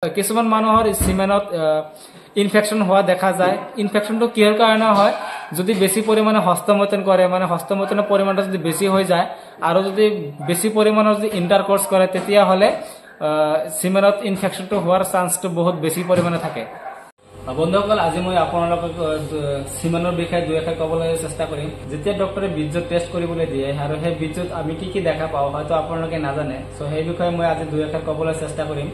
কিছুমান মানুহৰ সিমেনত ইনফেকশন হোৱা দেখা যায়। ইনফেকশনটো কিহৰ কাৰণে হয়? যদি বেছি পৰিমাণে হস্তমৈথুন কৰে, মানে হস্তমৈথুনৰ পৰিমাণটো যদি বেছি হৈ যায় আৰু যদি বেছি পৰিমাণৰ যদি ইন্টাৰকোৰ্স কৰে, তেতিয়া হলে সিমেনত ইনফেকশনটো হোৱাৰ চান্সটো বহুত বেছি পৰিমাণে থাকে। বন্ধুসকল, আজি মই আপোনালোকক সিমেনৰ বিষয়ে দুই এষাৰ ক'বলৈ চেষ্টা কৰিম। যেতিয়া ডক্টৰে বীৰ্য টেষ্ট কৰিবলৈ দিয়ে আৰু সেই বীৰ্যত আমি কি দেখা পাওঁ হয়তো আপোনালোকে নাজানে, সো সেই বিষয়ে মই আজি দুই এষাৰ ক'বলৈ চেষ্টা কৰিম।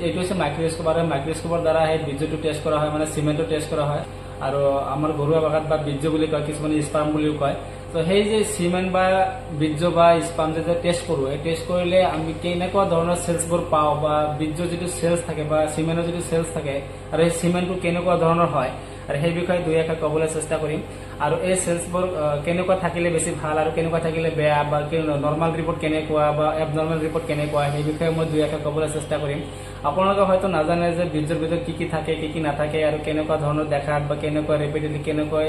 এইটো হৈছে মাইক্ৰস্কোপ, আৰু মাইক্ৰস্কোপৰ দ্বাৰা সেই বীৰ্যটো টেষ্ট কৰা হয়, মানে সিমেন্টটো টেষ্ট কৰা হয়। আৰু আমাৰ ঘৰুৱা ভাষাত বা বীৰ্য বুলি কয়, কিছুমানে স্পাৰ্ম বুলিও কয়। তো সেই যে সিমেন্ট বা বীৰ্য বা স্পাৰ্ম যেতিয়া টেষ্ট কৰো, এই টেষ্ট কৰিলে আমি কেনেকুৱা ধৰণৰ সেলছবোৰ পাওঁ, বা বীৰ্য যিটো সেলছ থাকে বা সিমেন্টৰ যিটো সেলছ থাকে আৰু সেই সিমেন্টটো কেনেকুৱা ধৰণৰ হয়, আৰু সেই বিষয়ে দুই এষাৰ ক'বলৈ চেষ্টা কৰিম। আৰু এই সেলছবোৰ কেনেকুৱা থাকিলে বেছি ভাল আৰু কেনেকুৱা থাকিলে বেয়া, বা নৰ্মাল ৰিপৰ্ট কেনেকুৱা বা এবনৰ্মেল ৰিপৰ্ট কেনেকুৱা, সেই বিষয়ে মই দুই এষাৰ ক'বলৈ চেষ্টা কৰিম। আপোনালোকে হয়তো নাজানে যে বীৰ্যৰ ভিতৰত কি থাকে, কি নাথাকে, আৰু কেনেকুৱা ধৰণৰ দেখাত, বা কেনেকুৱা ৰেপিডলি কেনেকৈ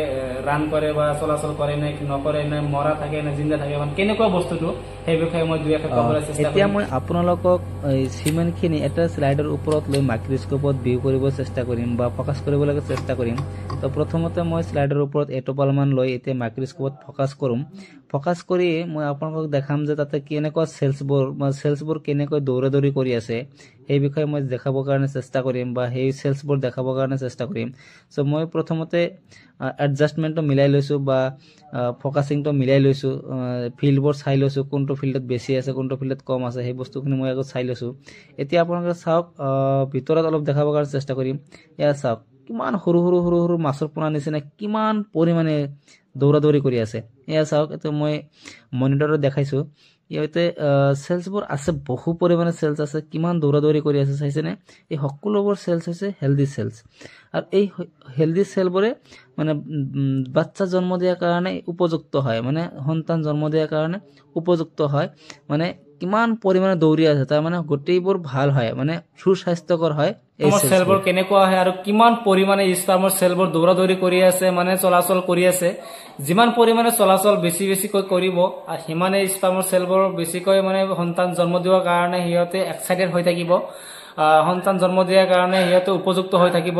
ৰান কৰে বা চলাচল কৰে নে নকৰে, নে মৰা থাকে নে জিন্দা থাকে, মানে কেনেকুৱা বস্তুটো, সেই বিষয়ে মই দুই এষাৰ ক'বলৈ চেষ্টা কৰিম। এতিয়া মই আপোনালোকক সিমেন্টখিনি এটা স্লাইডৰ ওপৰত লৈ মাইক্ৰস্কোপত ভিউ কৰিব চেষ্টা কৰিম বা ফকাছ কৰিবলৈ চেষ্টা কৰিম। তো প্ৰথমতে মই স্লাইডৰ ওপৰত এটোপালমান লৈ এতিয়া মাইক্ৰস্কোপত ফকাছ কৰিম। ফকাছ কৰি মই আপোনালোকক দেখাম যে তাতে কেনেকুৱা সেলছবোৰ কেনেকৈ দৌৰা কৰি আছে, এই বিষয়ে মই দেখাবৰ কাৰণে চেষ্টা কৰিম, বা সেই সেলছবোৰ দেখাবৰ কাৰণে চেষ্টা কৰিম। সো মই প্ৰথমতে এডজাষ্টমেন্টটো মিলাই লৈছো, বা ফকাসিংটো মিলাই লৈছো, ফিল্ডবোৰ চাই লৈছো, কোনটো ফিল্ডত বেছি আছে কোনটো ফিল্ডত কম আছে, সেই বস্তুখিনি মই আগত চাই লৈছো। এতিয়া আপোনালোকে চাওক, ভিতৰত অলপ দেখাবৰ কাৰণে চেষ্টা কৰিম। এয়া চাওক, কিমান সৰু সৰু মাছৰ পোনা নিচিনা কিমান পৰিমাণে দৌৰা কৰি আছে। এয়া চাওক, এতিয়া মই মনিটৰত দেখাইছো, ইয়াতে সেলছবোৰ আছে, বহু পৰিমাণে সেলছ আছে, কিমান দৌৰা কৰি আছে চাইছেনে? এই সকলোবোৰ সেলছ হৈছে হেলদি সেলছ, আৰু এই হেলদি সেলবোৰে মানে বাচ্চা জন্ম দিয়াৰ কাৰণে উপযুক্ত হয়, মানে সন্তান জন্ম দিয়াৰ কাৰণে উপযুক্ত হয়। মানে কিমান পৰিমাণে দৌৰি আছে, তাৰ মানে গোটেইবোৰ ভাল হয়, মানে সুস্বাস্থ্যকৰ হয়। এই সেলবোৰ কেনেকুৱা হয় আৰু কিমান পৰিমাণে স্পাৰ্মৰ সেলবোৰ দৌৰা কৰি আছে, মানে চলাচল কৰি আছে। যিমান পৰিমাণে চলাচল বেছিকৈ কৰিব, আৰু সিমানে স্পাৰ্মৰ সেলবোৰ বেছিকৈ মানে সন্তান জন্ম দিয়াৰ কাৰণে সিহঁতে এক্সাইটেড হৈ থাকিব, সন্তান জন্ম দিয়াৰ কাৰণে সিহঁতে উপযুক্ত হৈ থাকিব।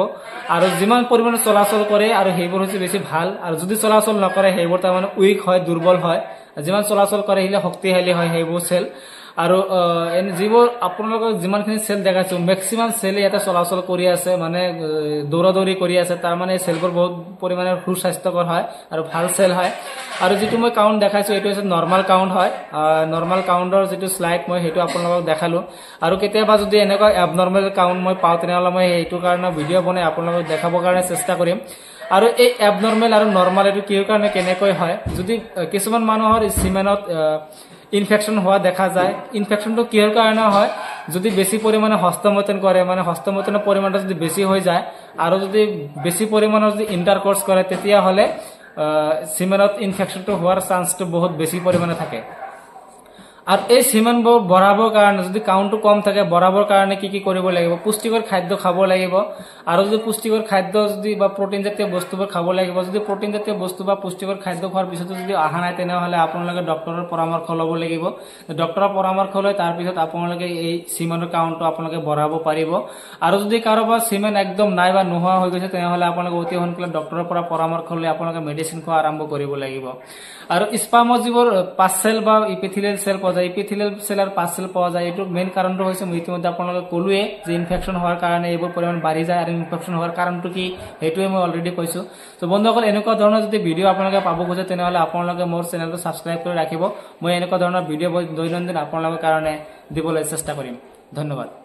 আৰু যিমান পৰিমাণে চলাচল কৰে আৰু সেইবোৰ হৈছে বেছি ভাল, আৰু যদি চলাচল নকৰে সেইবোৰ তাৰমানে উইক হয়, দুৰ্বল হয়। যিমান চলাচল কৰে সিলে শক্তিশালী হয় সেইবোৰ সেল। আৰু যিবোৰ আপোনালোকক যিমানখিনি সেল দেখাইছো, মেক্সিমাম সেলে ইয়াতে চলাচল কৰি আছে, মানে দৌৰা কৰি আছে। তাৰ মানে সেলবোৰ বহুত পৰিমাণে সুস্বাস্থ্যকৰ হয় আৰু ভাল সেল হয়। আৰু যিটো মই কাউন্ট দেখাইছো, এইটো হৈছে নৰ্মাল কাউন্ট হয়। নৰ্মাল কাউন্টৰ যিটো স্লাইড মই সেইটো আপোনালোকক দেখালো। আৰু কেতিয়াবা যদি এনেকুৱা এবনৰ্মেল কাউন্ট মই পাওঁ, তেনেহ'লে মই সেইটো কাৰণে ভিডিঅ' বনাই আপোনালোকক দেখাবৰ কাৰণে চেষ্টা কৰিম। আৰু এই এবনৰ্মেল আৰু নৰ্মাল এইটো কিহৰ কাৰণে কেনেকৈ হয়? যদি কিছুমান মানুহৰ সিমেনত ইনফেকশন হোৱা দেখা যায়। ইনফেকশনটো কিহৰ কাৰণে হয়? যদি বেছি পৰিমাণে হস্তমৈথুন কৰে, মানে হস্তমৈথুনৰ পৰিমাণটো যদি বেছি হৈ যায় আৰু যদি বেছি পৰিমাণৰ যদি ইন্টাৰকোৰ্স কৰে, তেতিয়া হলে সিমেনত ইনফেকশনটো হোৱাৰ চান্সটো বহুত বেছি পৰিমাণে থাকে। আৰু এই সিমেনবোৰ বঢ়াবৰ কাৰণে, যদি কাউন্টটো কম থাকে, বঢ়াবৰ কাৰণে কি কৰিব লাগিব? পুষ্টিকৰ খাদ্য খাব লাগিব। আৰু যদি পুষ্টিকৰ খাদ্য যদি বা প্ৰটিন জাতীয় বস্তুবোৰ খাব লাগিব। যদি প্ৰটিন জাতীয় বস্তু বা পুষ্টিকৰ খাদ্য খোৱাৰ পিছতো যদি অহা নাই, তেনেহ'লে আপোনালোকে ডক্টৰৰ পৰামৰ্শ ল'ব লাগিব। ডক্টৰৰ পৰামৰ্শ লৈ তাৰপিছত আপোনালোকে এই সিমেনৰ কাউন্টটো আপোনালোকে বঢ়াব পাৰিব। আৰু যদি কাৰোবাৰ সিমেন একদম নাই বা নোহোৱা হৈ গৈছে, তেনেহ'লে আপোনালোকে অতি সোনকালে ডক্টৰৰ পৰা পৰামৰ্শ লৈ আপোনালোকে মেডিচিন খোৱা আৰম্ভ কৰিব লাগিব। আৰু স্পাৰ্মৰ যিবোৰ পাঁচ সেল বা ইপিথেলিয়েল সেল পোৱা যায়, ইপিথেলিয়েল সেল আৰু পাঁচ সেল পোৱা যায়, এইটোৰ মেইন কাৰণটো হৈছে মই ইতিমধ্যে আপোনালোকে ক'লোৱে যে ইনফেকশন হোৱাৰ কাৰণে এইবোৰ পৰিমাণ বাঢ়ি যায়। আৰু ইনফেকশন হোৱাৰ কাৰণটো কি, সেইটোৱে মই অলৰেডি কৈছো। তো বন্ধুসকল, এনেকুৱা ধৰণৰ যদি ভিডিঅ' আপোনালোকে পাব খোজে, তেনেহ'লে আপোনালোকে মোৰ চেনেলটো ছাবস্ক্ৰাইব কৰি ৰাখিব। মই এনেকুৱা ধৰণৰ ভিডিঅ' দৈনন্দিন আপোনালোকৰ কাৰণে দিবলৈ চেষ্টা কৰিম। ধন্যবাদ।